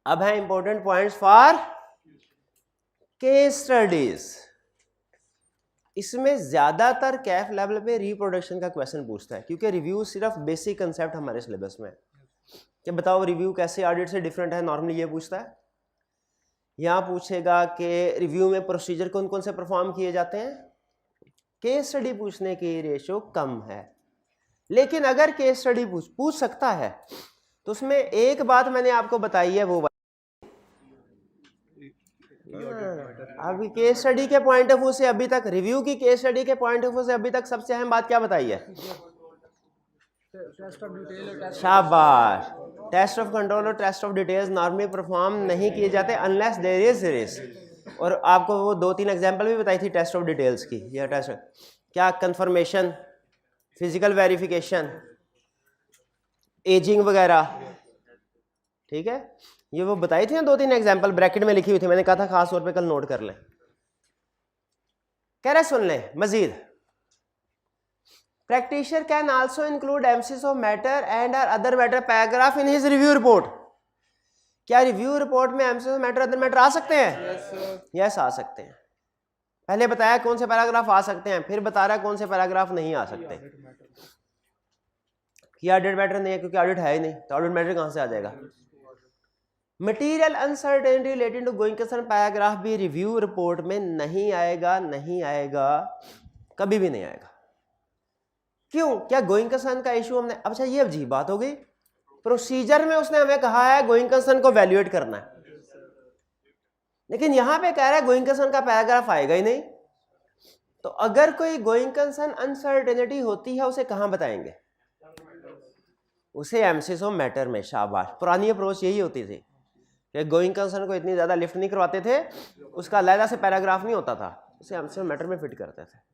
अब है important points for case studies. इसमें ज्यादातर कैफ लेवल पे रिप्रोडक्शन का क्वेश्चन पूछता है, क्योंकि रिव्यू सिर्फ बेसिक कंसेप्ट हमारे सिलेबस में है कि बताओ रिव्यू कैसे ऑडिट से डिफरेंट है, नॉर्मली ये पूछता है। यहाँ पूछेगा कि रिव्यू में प्रोसीजर कौन कौन से परफॉर्म किए जाते हैं, केस स्टडी पूछने की रेशो कम है। लेकिन अगर केस स्टडी पूछ सकता है तो उसमें एक बात मैंने आपको बताई है, वो अभी केस स्टडी के पॉइंट ऑफ व्यू से अभी तक, रिव्यू की केस स्टडी के पॉइंट ऑफ व्यू से अभी तक सबसे अहम बात क्या बताई है? शाबाश, टेस्ट ऑफ कंट्रोल और test of details normally perform नहीं किए जाते अनलेस देयर इज रिस्क। और आपको वो 2-3 एग्जांपल भी बताई थी टेस्ट ऑफ डिटेल्स की। यह टेस्ट क्या, कंफर्मेशन, फिजिकल वेरिफिकेशन, एजिंग वगैरह, ठीक है, ये वो बताई थी ना 2-3 एग्जांपल ब्रैकेट में लिखी हुई थी, मैंने कहा था खास तौर पे कल नोट कर लें। कह रहे सुन लें मजीद, practitioner can also include emphasis of matter and or other matter paragraph in his review report। क्या रिव्यू रिपोर्ट में emphasis of matter, other matter आ सकते हैं? यस आ सकते हैं। पहले बताया कौन से पैराग्राफ आ सकते हैं, फिर बता रहा है कौन से पैराग्राफ नहीं आ सकते। कि ऑडिट मैटर नहीं है क्योंकि ऑडिट है ही नहीं, तो ऑडिट मैटर कहां से आ जाएगा? Material uncertainty related to going concern paragraph भी रिव्यू रिपोर्ट में नहीं आएगा, नहीं आएगा, कभी भी नहीं आएगा। क्यों? क्या गोइंग कंसर्न का इशू हमने, अच्छा ये अजीब बात हो गई, प्रोसीजर में उसने हमें कहा है गोइंग कंसर्न को वैल्यूएट करना है, लेकिन यहां पे कह रहा है गोइंग कंसर्न का पैराग्राफ आएगा ही नहीं। तो अगर कोई गोइंग कंसर्न अनसर्टेनिटी होती है उसे कहां बताएंगे? उसे एम्फेसिस ऑफ मैटर में। शाबाश, पुरानी अप्रोच यही होती थी कि गोइंग कंसर्न को इतनी ज्यादा लिफ्ट नहीं करवाते थे, उसका अलग से पैराग्राफ नहीं होता था, उसे एम्फेसिस ऑफ मैटर में फिट करते थे।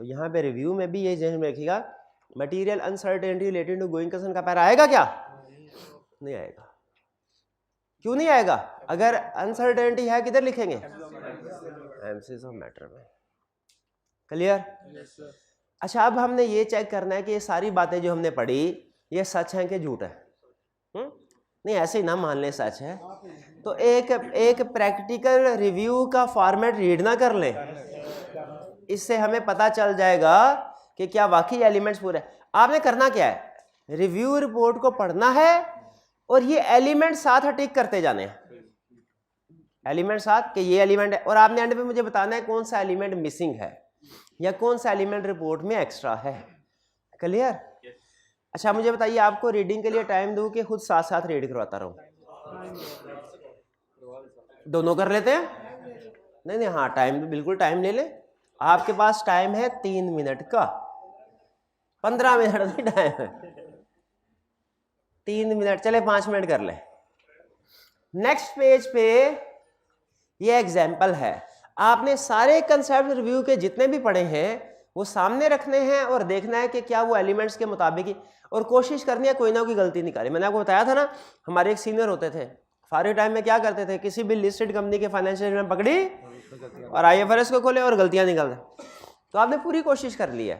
तो यहाँ पे रिव्यू में भी यही ध्यान में रखिएगा, material uncertainty related to going concern का पैरा आएगा क्या? नहीं आएगा। क्यों नहीं आएगा? अगर अनसर्टेनिटी है किधर लिखेंगे? एम्फेसिस ऑफ मैटर में। क्लियर? अच्छा, अब हमने ये चेक करना है कि ये सारी बातें जो हमने पढ़ी ये सच है कि झूठ है। नहीं ऐसे ही ना मान लें सच है, तो एक प्रैक्टिकल रिव्यू का फॉर्मेट रीड ना कर लें, इससे हमें पता चल जाएगा कि क्या वाकई एलिमेंट्स पूरे। आपने करना क्या है, रिव्यू रिपोर्ट को पढ़ना है और ये एलिमेंट साथ टिक करते जाने हैं, एलिमेंट साथ कि ये एलिमेंट है, और आपने एंड पे मुझे बताना है कौन सा एलिमेंट मिसिंग है या कौन सा एलिमेंट रिपोर्ट में एक्स्ट्रा है। क्लियर? अच्छा मुझे बताइए, आपको रीडिंग के लिए टाइम दूं कि खुद साथ साथ रीड करवाता रहूं? दोनों कर लेते हैं? नहीं नहीं, हाँ टाइम, बिल्कुल टाइम ले ले। आपके पास टाइम है 3 मिनट का, 15 मिनट नहीं टाइम है, 3 मिनट, चले 5 मिनट कर ले। नेक्स्ट पेज पे ये एग्जाम्पल है, आपने सारे कंसेप्ट रिव्यू के जितने भी पढ़े हैं वो सामने रखने हैं और देखना है कि क्या वो एलिमेंट्स के मुताबिक ही, और कोशिश करनी है कोई ना कोई गलती निकाले। मैंने आपको बताया था ना, हमारे एक सीनियर होते थे, फारिग टाइम में क्या करते थे, किसी भी लिस्टेड कंपनी के फाइनेंशियल स्टेटमेंट पकड़ी और IFRS को खोले और गलतियां निकाल दें। तो आपने पूरी कोशिश कर ली है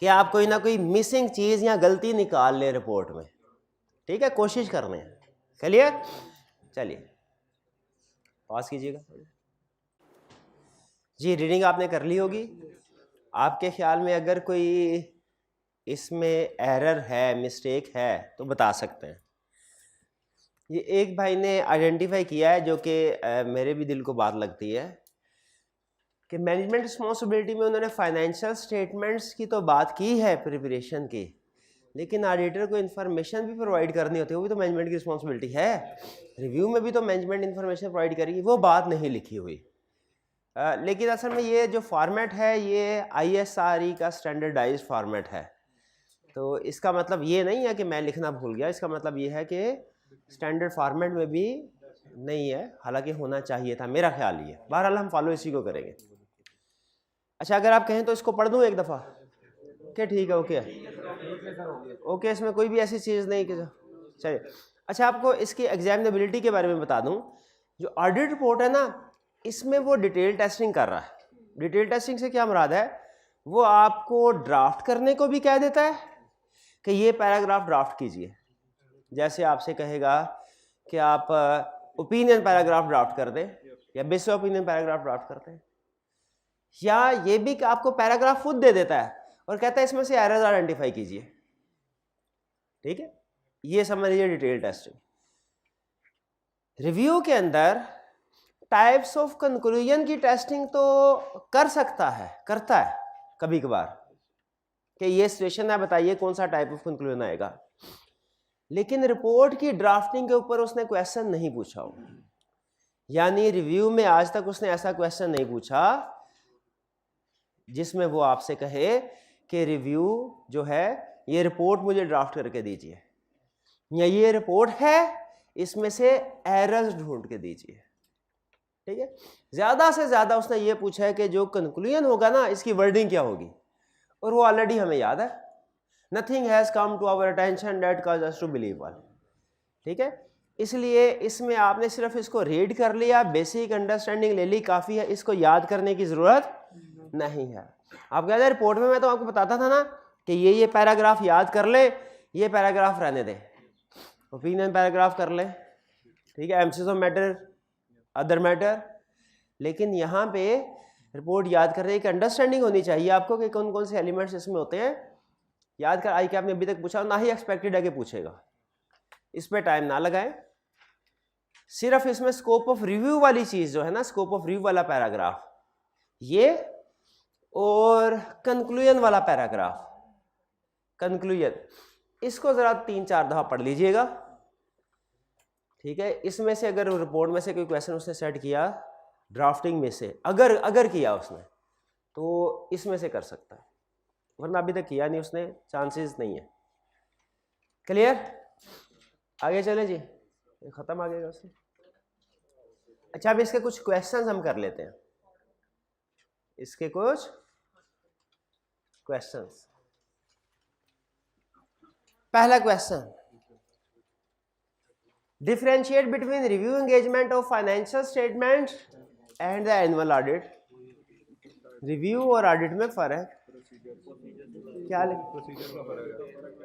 कि आप कोई ना कोई मिसिंग चीज या गलती निकाल ले रिपोर्ट में, ठीक है, कोशिश करने हैं। क्लियर? चलिए पास कीजिएगा जी। रीडिंग आपने कर ली होगी। आपके ख्याल में अगर कोई इसमें एरर है, मिस्टेक है तो बता सकते हैं। ये एक भाई ने आइडेंटिफाई किया है जो कि मेरे भी दिल को बात लगती है कि मैनेजमेंट रिस्पॉन्सिबिलिटी में उन्होंने फाइनेंशियल स्टेटमेंट्स की तो बात की है प्रिपरेशन की, लेकिन ऑडिटर को इन्फॉर्मेशन भी प्रोवाइड करनी होती है, वो भी तो मैनेजमेंट की रिस्पॉन्सिबिलिटी है। रिव्यू में भी तो मैनेजमेंट इन्फॉर्मेशन प्रोवाइड करेगी, वो बात नहीं लिखी हुई। लेकिन असल में ये जो फॉर्मेट है ये ISRE का स्टैंडर्डाइज्ड फॉर्मेट है, तो इसका मतलब ये नहीं है कि मैं लिखना भूल गया, इसका मतलब ये है कि स्टैंडर्ड फॉर्मेट में भी नहीं है, हालांकि होना चाहिए था, मेरा ख्याल ये। बहरहाल हम फॉलो इसी को करेंगे। अच्छा अगर आप कहें तो इसको पढ़ दूं एक दफ़ा? क्या ठीक है? ओके ओके, इसमें कोई भी ऐसी चीज़ नहीं कि चलिए। अच्छा आपको इसकी एग्जामिनेबिलिटी के बारे में बता दूं, जो ऑडिट रिपोर्ट है ना, इसमें वो डिटेल टेस्टिंग कर रहा है। डिटेल टेस्टिंग से क्या मुराद है, वो आपको ड्राफ्ट करने को भी कह देता है कि ये पैराग्राफ ड्राफ्ट कीजिए। जैसे आपसे कहेगा कि आप ओपिनियन पैराग्राफ ड्राफ्ट कर दें या बेस ओपिनियन पैराग्राफ ड्राफ्ट करते हैं, या ये भी कि आपको पैराग्राफ खुद दे देता है और कहता है इसमें से एरर्स आइडेंटिफाई कीजिए। ठीक है, ये समझ लीजिए डिटेल टेस्टिंग। रिव्यू के अंदर टाइप्स ऑफ कंक्लूजन की टेस्टिंग तो कर सकता है, करता है कभी कभार कि ये सिचुएशन है, बताइए कौन सा टाइप ऑफ कंक्लूजन आएगा, लेकिन रिपोर्ट की ड्राफ्टिंग के ऊपर उसने क्वेश्चन नहीं पूछा हो। यानी रिव्यू में आज तक उसने ऐसा क्वेश्चन नहीं पूछा जिसमें वो आपसे कहे कि रिव्यू जो है ये रिपोर्ट मुझे ड्राफ्ट करके दीजिए, या ये रिपोर्ट है इसमें से एरर्स ढूंढ के दीजिए। ठीक है, ज्यादा से ज्यादा उसने ये पूछा है कि जो कंक्लूजन होगा ना इसकी वर्डिंग क्या होगी, और वो ऑलरेडी हमें याद है, nothing has come to our attention that cause us to believe all. ठीक है, इसलिए इसमें आपने सिर्फ इसको रीड कर लिया, बेसिक अंडरस्टैंडिंग ले ली, काफी है, इसको याद करने की जरूरत नहीं है। आप कहते हैं रिपोर्ट में मैं तो आपको बताता था ना कि ये पैराग्राफ याद कर ले, ये पैराग्राफ रहने दे, ओपिनियन पैराग्राफ कर ले, ठीक है, emphasis of matter, other matter, लेकिन यहाँ पे रिपोर्ट याद करने की अंडरस्टैंडिंग होनी चाहिए आपको कि कौन कौन से एलिमेंट्स इसमें होते हैं। याद कर आई कि आपने अभी तक पूछा, ना ही एक्सपेक्टेड है कि पूछेगा, इस पे टाइम ना लगाएं। सिर्फ इसमें स्कोप ऑफ रिव्यू वाली चीज जो है ना, स्कोप ऑफ रिव्यू वाला पैराग्राफ ये, और कंक्लूजन वाला पैराग्राफ, कंक्लूजन, इसको जरा 3-4 दफा पढ़ लीजिएगा। ठीक है, इसमें से अगर रिपोर्ट में से कोई क्वेश्चन उसने सेट किया ड्राफ्टिंग में से, अगर किया उसने, तो इसमें से कर सकता है, वरना अभी तक किया नहीं उसने, चांसेस नहीं है। क्लियर, आगे चले जी, खत्म आ गया उससे। अच्छा, अब इसके कुछ क्वेश्चंस हम कर लेते हैं, इसके कुछ क्वेश्चंस। पहला question, differentiate between review engagement of financial statement and the annual audit. Review और ऑडिट में फर्क क्या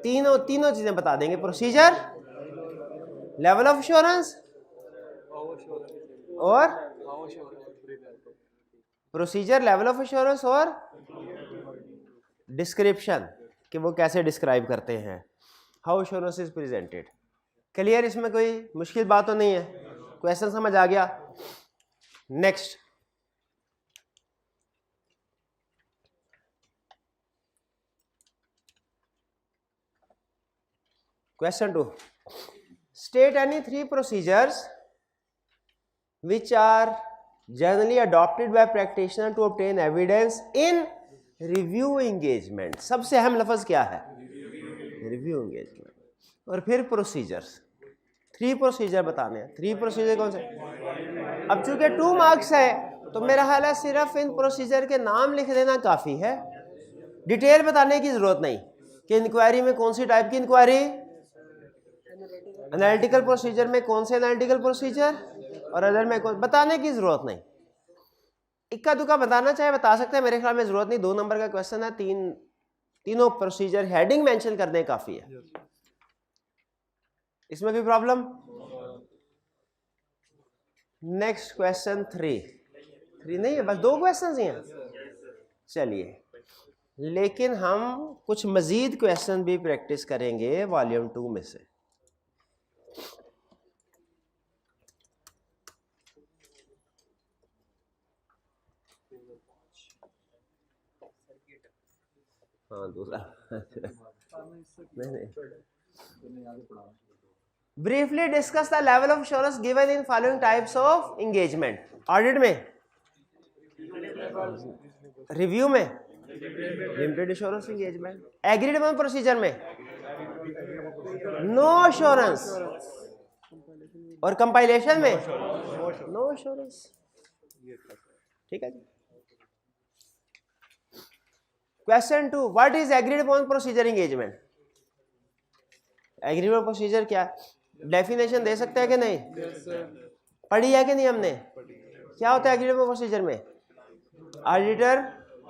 तीनों चीजें बता देंगे, प्रोसीजर, लेवल ऑफ एश्योरेंस और प्रोसीजर, लेवल ऑफ एश्योरेंस और डिस्क्रिप्शन कि वो कैसे डिस्क्राइब करते हैं, how assurance is presented. Clear, इसमें कोई मुश्किल बात तो नहीं है, क्वेश्चन समझ आ गया। Next, question 2, state any 3 procedures which are generally adopted by practitioner to obtain evidence in review engagement। सबसे अहम लफ्ज क्या है, रिव्यू एंगेजमेंट, और फिर प्रोसीजर्स, 3 प्रोसीजर बताने हैं। 3 प्रोसीजर कौन से? अब चूंकि 2 मार्क्स है तो मेरा ख्याल है सिर्फ इन प्रोसीजर के नाम लिख देना काफी है, डिटेल बताने की जरूरत नहीं कि इंक्वायरी में कौन सी टाइप की इंक्वायरी, एनालिटिकल प्रोसीजर में कौन से एनालिटिकल प्रोसीजर, और अदर में कौन, बताने की जरूरत नहीं। इक्का दुक्का बताना चाहे बता सकते हैं, मेरे ख्याल में जरूरत नहीं। 2 नंबर का क्वेश्चन है, तीनों प्रोसीजर हेडिंग मेंशन करने काफी है। इसमें भी प्रॉब्लम? नेक्स्ट क्वेश्चन 3 नहीं है, बस 2 क्वेश्चन ही हैं। चलिए, लेकिन हम कुछ मजीद क्वेश्चन भी प्रैक्टिस करेंगे वॉल्यूम 2 में से। हाँ, दूसरा नहीं। Briefly discuss the level of assurance given in following types of engagement. Audit में, रिव्यू में, limited assurance engagement, agreed upon procedure में नो एश्योरेंस, और कंपाइलेशन में नो एश्योरेंस। ठीक है। Question 2, what is agreed upon procedure engagement. Agreed upon procedure क्या, definition दे सकते हैं कि नहीं? पढ़ी है कि नहीं हमने? क्या होता है एग्रीड अपॉन प्रोसीजर में? ऑडिटर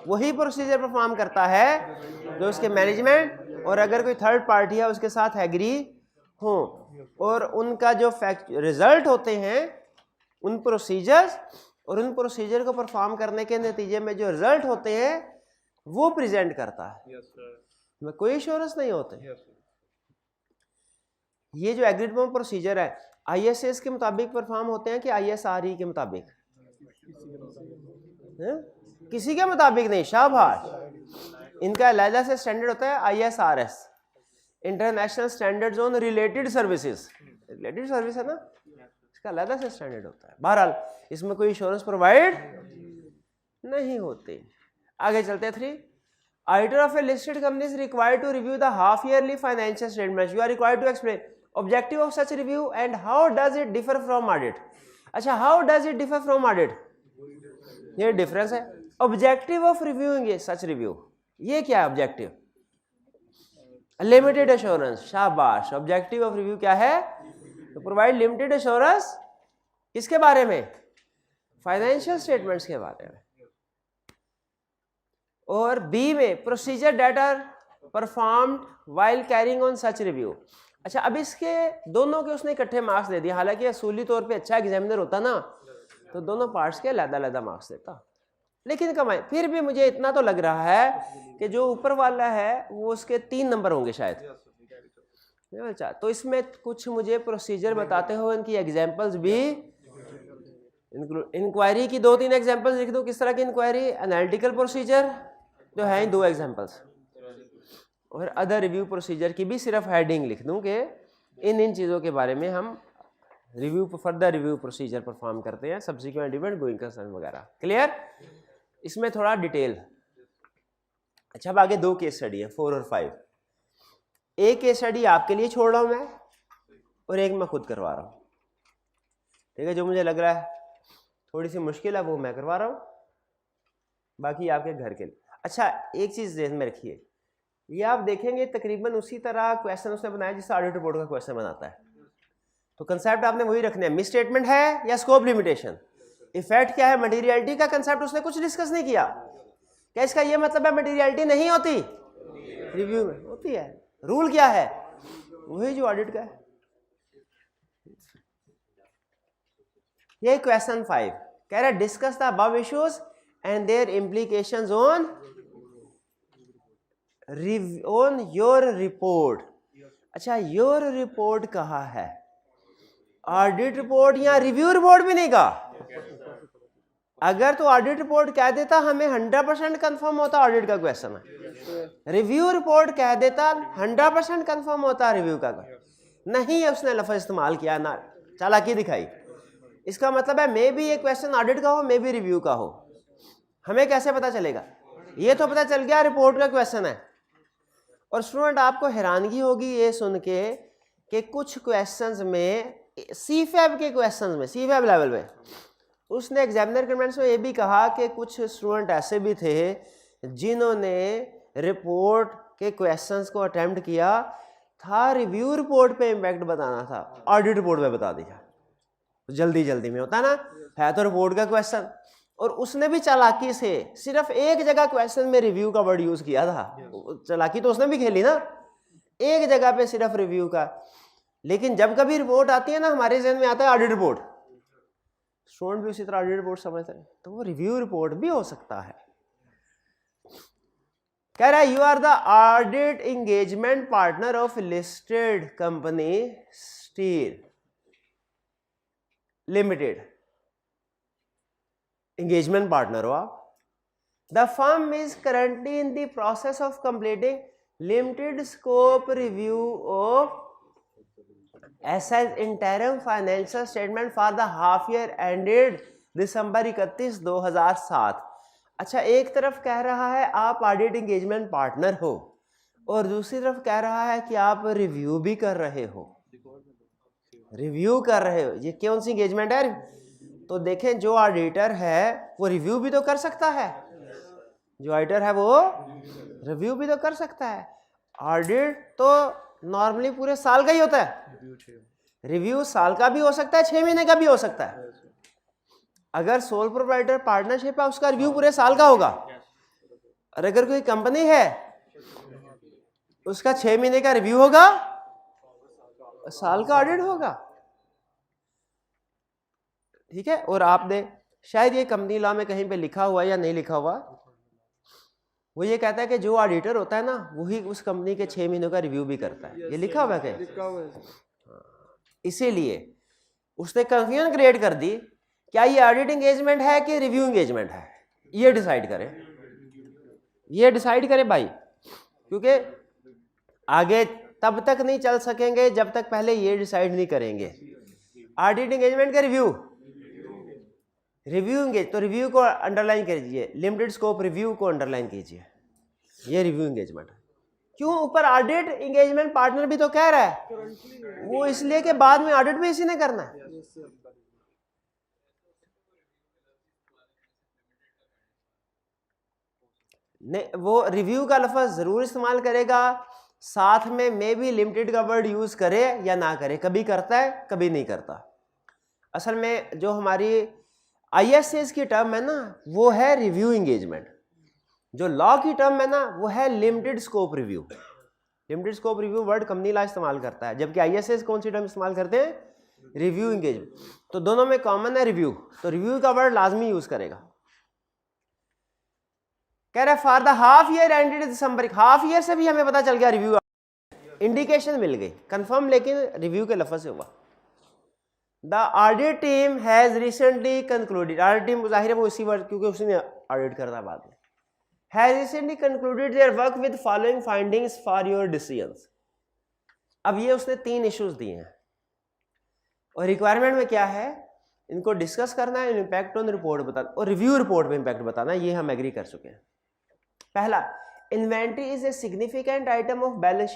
वही प्रोसीजर परफॉर्म करता है जो उसके मैनेजमेंट और अगर कोई थर्ड पार्टी है उसके साथ एग्री हो, और उनका जो रिजल्ट होते हैं उन प्रोसीजर्स और उन प्रोसीजर को परफॉर्म करने के नतीजे में जो रिजल्ट होते हैं वो प्रेजेंट करता है। में कोई एश्योरेंस नहीं होते। ये जो एग्रीड अपॉन प्रोसीजर है ISAs के मुताबिक परफॉर्म होते हैं कि ISRE के मुताबिक? किसी के मुताबिक नहीं, शाबाश। इनका अलग से स्टैंडर्ड होता है ISRS, international standards on related services. Related service है ना, इसका अलग से स्टैंडर्ड होता है। बहरहाल इसमें कोई इंश्योरेंस प्रोवाइड नहीं होते। आगे चलते हैं 3, auditor of a listed company is required to review the half yearly financial statements. You are required to explain objective of such review and how does it differ from audit. अच्छा, how does it differ from audit? ये difference है। Objective of reviewing such review, ये क्या है objective? Limited assurance, शाबाश। Objective of review क्या है? तो प्रोवाइड लिमिटेड एश्योरेंस किसके बारे में? फाइनेंशियल स्टेटमेंट्स के बारे में। और बी में procedure that are performed while carrying on such review. अच्छा, अब इसके दोनों के उसने इकट्ठे मार्क्स दे दिए। हालांकि असूली तौर पे अच्छा एग्जामिनर होता ना तो दोनों पार्ट्स के अलग-अलग मार्क्स देता, लेकिन कमाए फिर भी मुझे इतना तो लग रहा है कि जो ऊपर वाला है वो उसके 3 नंबर होंगे शायद। अच्छा, तो इसमें कुछ मुझे प्रोसीजर बताते हो, इनकी एग्जांपल्स भी इंक्वायरी की 2-3 एग्जांपल्स लिख दो। किस तरह की इंक्वायरी? एनालिटिकल प्रोसीजर जो है 2 एग्जांपल्स, और अदर रिव्यू प्रोसीजर की भी सिर्फ हेडिंग लिख दूं कि इन चीज़ों के बारे में हम review further review procedure perform करते हैं, सब्सिक्वेंट इवेंट, गोइंग कंसर्न वगैरह। क्लियर? इसमें थोड़ा डिटेल। अच्छा, अब आगे 2 केस स्टडी है 4 और 5। एक केस स्टडी आपके लिए छोड़ रहा हूं मैं और एक मैं खुद करवा रहा हूं। ठीक है, जो मुझे लग रहा है थोड़ी सी मुश्किल है वो मैं करवा रहा हूं, बाकी आपके घर के लिए। अच्छा, एक चीज़ ध्यान में रखिए, ये आप देखेंगे तकरीबन उसी तरह क्वेश्चन उसने बनाया जिससे ऑडिट रिपोर्ट का क्वेश्चन बनाता है। तो कंसेप्ट आपने वही रखने हैं। मिस स्टेटमेंट है या स्कोप लिमिटेशन, इफेक्ट क्या है, मटेरियलिटी का कंसेप्ट उसने कुछ डिस्कस नहीं किया। क्या इसका ये मतलब है मटेरियलिटी नहीं होती? रिव्यू में होती है। रूल क्या है? वही जो ऑडिट का है। ये क्वेश्चन 5 कह रहा है discuss the above issues and their implications on your report. अच्छा, योर रिपोर्ट कहा है? ऑडिट रिपोर्ट या रिव्यू रिपोर्ट भी नहीं कहा। अगर तो ऑडिट रिपोर्ट कह देता हमें 100% कंफर्म होता ऑडिट का क्वेश्चन है। रिव्यू रिपोर्ट कह देता 100% कंफर्म होता रिव्यू का। नहीं है, उसने लफ्ज़ इस्तेमाल किया ना, चालाकी दिखाई। इसका मतलब है मे भी ये क्वेश्चन ऑडिट का हो, मे भी रिव्यू का हो। हमें कैसे पता चलेगा? ये तो पता चल गया रिपोर्ट का क्वेश्चन है। और स्टूडेंट आपको हैरानगी होगी ये सुन के कि कुछ क्वेश्चंस में सीफैब के क्वेश्चंस में, सीफैब लेवल में, उसने एग्जामिनर कमेंट्स में ये भी कहा कि कुछ स्टूडेंट ऐसे भी थे जिन्होंने रिपोर्ट के क्वेश्चंस को अटेम्प्ट किया था, रिव्यू रिपोर्ट पे इम्पैक्ट बताना था, ऑडिट रिपोर्ट पे बता दिया। जल्दी जल्दी में होता ना, है तो रिपोर्ट का क्वेश्चन, और उसने भी चालाकी से सिर्फ एक जगह क्वेश्चन में रिव्यू का वर्ड यूज किया था। चालाकी तो उसने भी खेली ना, एक जगह पे सिर्फ रिव्यू का। लेकिन जब कभी रिपोर्ट आती है ना, हमारे जहन में आता है ऑडिट रिपोर्ट। स्टूडेंट भी उसी तरह ऑडिट रिपोर्ट समझते हैं, तो वो रिव्यू रिपोर्ट भी हो सकता है। कह रहा है you are the audit engagement partner of listed company steel limited. Engagement partner हो आप। The firm is currently in the process of completing limited scope review of asset interim financial statement for the half year ended December 31, 2007। अच्छा, एक तरफ कह रहा है आप audit engagement partner हो और दूसरी तरफ कह रहा है कि आप रिव्यू भी कर रहे हो। रिव्यू कर रहे हो, ये कौन सी एंगेजमेंट है? तो देखें, जो ऑडिटर है वो रिव्यू भी तो कर सकता है, जो ऑडिटर है वो रिव्यू भी तो कर सकता है। ऑडिट तो नॉर्मली पूरे साल का ही होता है, रिव्यू साल का भी हो सकता है, 6 महीने का भी हो सकता है। अगर सोल प्रोप्राइटर पार्टनरशिप है उसका रिव्यू पूरे साल का होगा, और अगर कोई कंपनी है उसका 6 महीने का रिव्यू होगा, साल का ऑडिट होगा। ठीक है, और आपने शायद ये कंपनी लॉ में कहीं पे लिखा हुआ या नहीं लिखा हुआ, वो ये कहता है कि जो ऑडिटर होता है ना वही उस कंपनी के 6 महीनों का रिव्यू भी करता है। ये लिखा हुआ है क्या? इसीलिए उसने कंफ्यूजन क्रिएट कर दी, क्या ये ऑडिट एंगेजमेंट है कि रिव्यू एंगेजमेंट है, ये डिसाइड करें, ये डिसाइड करें भाई, क्योंकि आगे तब तक नहीं चल सकेंगे जब तक पहले ये डिसाइड नहीं करेंगे। ऑडिट एंगेजमेंट का रिव्यू, रिव्यू एंगेज, तो रिव्यू को अंडरलाइन कीजिए, लिमिटेड स्कोप रिव्यू को अंडरलाइन कीजिए, ये रिव्यू एंगेजमेंट है। क्यों? ऊपर ऑडिट एंगेजमेंट पार्टनर भी तो कह रहा है, वो इसलिए कि बाद में ऑडिट भी इसी ने करना है। नहीं, वो रिव्यू का लफ्ज जरूर इस्तेमाल करेगा, साथ में मे भी लिमिटेड का वर्ड यूज करे या ना करे, कभी करता है कभी नहीं करता। असल में जो हमारी ISAs की टर्म है ना, वो है रिव्यू एंगेजमेंट, जो लॉ की टर्म है ना वो है limited scope review. Limited scope review word company law इस्तेमाल करता है, जबकि ISAs कौन सी टर्म इस्तेमाल करते हैं? Review engagement. तो दोनों में कॉमन है रिव्यू, तो रिव्यू का वर्ड लाजमी यूज करेगा। कह रहा है for the half year ended December, half year से भी हमें पता चल गया रिव्यू, इंडिकेशन मिल गई, कंफर्म लेकिन रिव्यू के लफ्ज से हुआ। The audit team has recently concluded, audit team जाहिर है वो इसी वर्ड, क्योंकि उसने ऑडिट करना बाद में, has recently concluded their work with following findings for your decisions. अब ये उसने 3 इश्यूज दिए हैं और रिक्वायरमेंट में क्या है, इनको डिस्कस करना है, इम्पैक्ट ऑन रिपोर्ट बताना और रिव्यू रिपोर्ट में इम्पैक्ट बताना, ये हम एग्री कर चुके हैं। पहला, inventory is a significant item of balance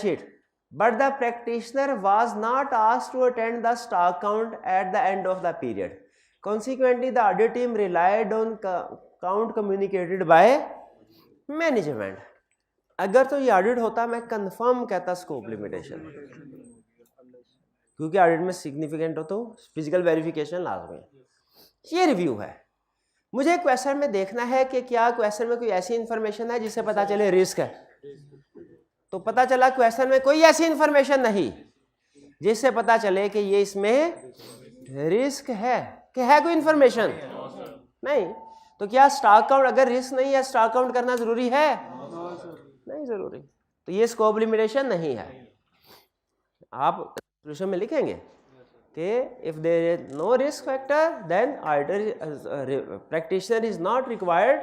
sheet but the practitioner was not asked to attend the stock count at the end of the period, consequently the audit team relied on count communicated by management. अगर तो ये audit होता मैं confirm कहता scope limitation, क्योंकि audit में significant हो तो फिजिकल वेरिफिकेशन लाजमी है। ये रिव्यू है। मुझे क्वेश्चन में देखना है कि क्या क्वेश्चन में कोई ऐसी इंफॉर्मेशन है जिससे पता चले रिस्क है, तो पता चला क्वेश्चन में कोई ऐसी इंफॉर्मेशन नहीं जिससे पता चले कि ये इसमें रिस्क है, कि है कोई इंफॉर्मेशन नहीं, तो क्या स्टॉक काउंट, अगर रिस्क नहीं है स्टॉक काउंट करना जरूरी है? नहीं जरूरी, तो ये स्कोप लिमिटेशन नहीं है। आप सॉल्यूशन में लिखेंगे कि if there is no risk factor then auditor practitioner is not required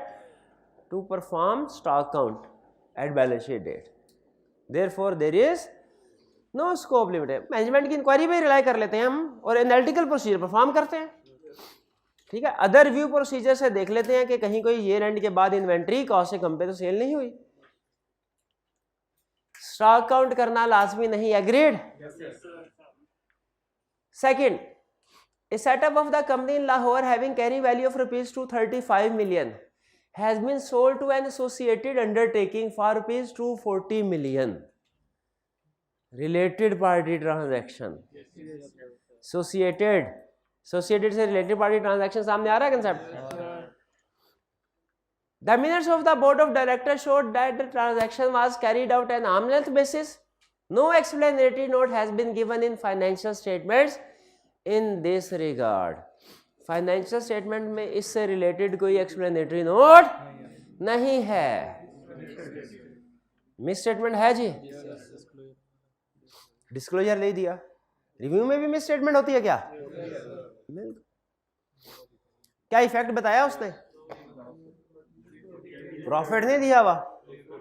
to perform stock count at balance sheet date, therefore there is no scope limited. Management की इंक्वायरी पे rely कर लेते हैं हम और एनालिटिकल प्रोसीजर परफॉर्म करते हैं, ठीक है। अदर रिव्यू प्रोसीजर से देख लेते हैं कि कहीं कोई ईयर एंड के बाद इन्वेंट्री कॉस्ट से कम पे तो सेल नहीं हुई। स्टॉक काउंट करना लाजमी नहीं, agreed. Second, a setup of the company in Lahore having carry value of rupees 235 million has been sold to an associated undertaking for rupees 240 million. Related party transaction, associated से related party transaction सामने आ रहा है concept. The minutes of the board of directors showed that the transaction was carried out on arm's length basis. No explanatory note has been given in financial statements in this regard. Financial statement में इससे related कोई explanatory note नहीं है। Miss statement है जी, disclosure ले दिया। Review में भी मिस स्टेटमेंट होती है क्या? क्या इफेक्ट बताया उसने? प्रॉफिट नहीं दिया हुआ,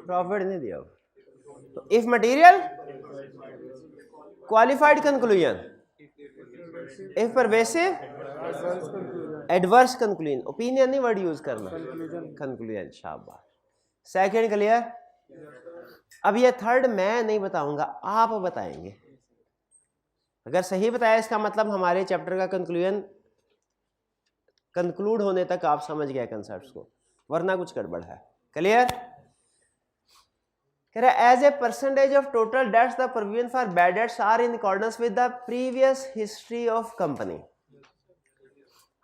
प्रॉफिट नहीं दिया हुआ। तो if material qualified conclusion, if pervasive adverse conclusion, opinion नहीं वर्ड यूज करना, कंक्लूजन। शाबाश, सेकंड क्लियर। अब ये थर्ड मैं नहीं बताऊंगा, आप बताएंगे। अगर सही बताया इसका मतलब हमारे चैप्टर का कंक्लूड होने तक आप समझ गए कंसेप्ट्स को, वरना कुछ गड़बड़ है। क्लियर। कह रहा है as a percentage of total debts the provision for bad debts are in accordance with the previous history of company.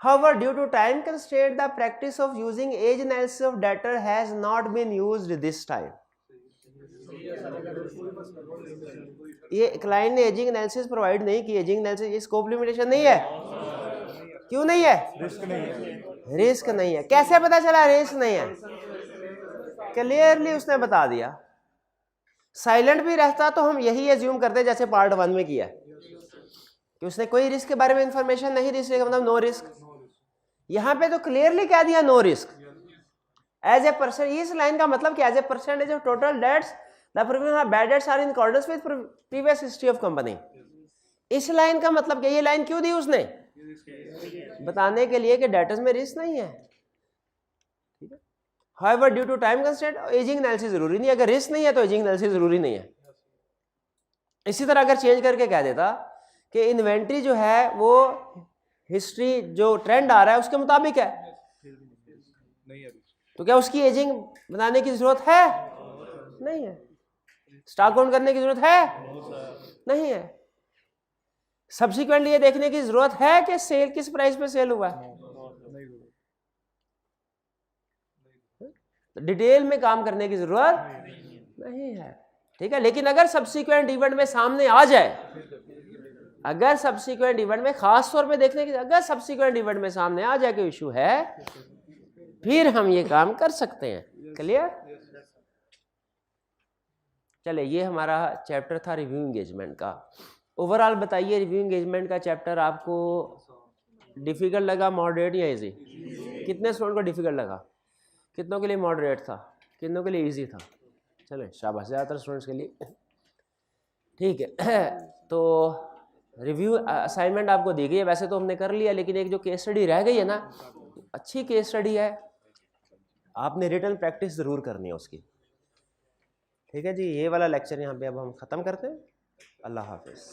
However, due to time constraint, the practice of using age analysis of debtor has not been used this time. ये client ने ageing analysis provide नहीं की, ageing analysis ये scope limitation नहीं है। क्यों नहीं है? रिस्क नहीं है। रिस्क नहीं है। कैसे पता चला रिस्क नहीं है? क्लियरली उसने बता दिया। साइलेंट भी रहता तो हम यही एज्यूम करते जैसे पार्ट 1 में किया कि उसने कोई रिस्क के बारे में इंफॉर्मेशन नहीं दी, इसलिए मतलब नो रिस्क। यहां पे तो क्लियरली कह दिया no risk as a percent. इस लाइन का मतलब कि as a percentage of total debts the previous bad debts are in accordance with previous history of company. इस लाइन का मतलब क्या, ये लाइन क्यों दी उसने, बताने के लिए कि डेटर्स में रिस्क नहीं है। ठीक है, however due to time constraint ageing analysis जरूरी नहीं, अगर रिस्क नहीं है तो एजिंग एनालिसिस जरूरी नहीं है। इसी तरह अगर चेंज करके कह देता कि इन्वेंट्री जो है वो हिस्ट्री जो ट्रेंड आ रहा है उसके मुताबिक है, तो क्या उसकी एजिंग बनाने की जरूरत है? नहीं है। स्टॉक आउट करने की जरूरत है? नहीं है। सब्सिक्वेंट ये देखने की जरूरत है कि सेल किस प्राइस पे सेल हुआ है? डिटेल में काम करने की जरूरत नहीं है। ठीक है, लेकिन अगर सब्सिक्वेंट इवेंट में सामने आ जाए, अगर सब्सिक्वेंट इवेंट में खास तौर पे देखने की, अगर सब्सिक्वेंट इवेंट में सामने आ जाए कि इशू है, फिर हम ये काम कर सकते हैं। क्लियर? चले, ये हमारा चैप्टर था रिव्यू एंगेजमेंट का। ओवरऑल बताइए, रिव्यू एंगेजमेंट का चैप्टर आपको डिफिकल्ट लगा, मॉडरेट या इजी? कितने स्टूडेंट को डिफिकल्ट लगा? कितनों के लिए मॉडरेट था, कितनों के लिए इजी था? चलें, शाबाश, ज़्यादातर स्टूडेंट्स के लिए। ठीक है, तो रिव्यू असाइनमेंट आपको दी गई है, वैसे तो हमने कर लिया, लेकिन एक जो केस स्टडी रह गई है ना, अच्छी केस स्टडी है, आपने रिटन प्रैक्टिस ज़रूर करनी है उसकी। ठीक है जी, ये वाला लेक्चर यहाँ पे अब हम ख़त्म करते हैं। अल्लाह हाफिज़।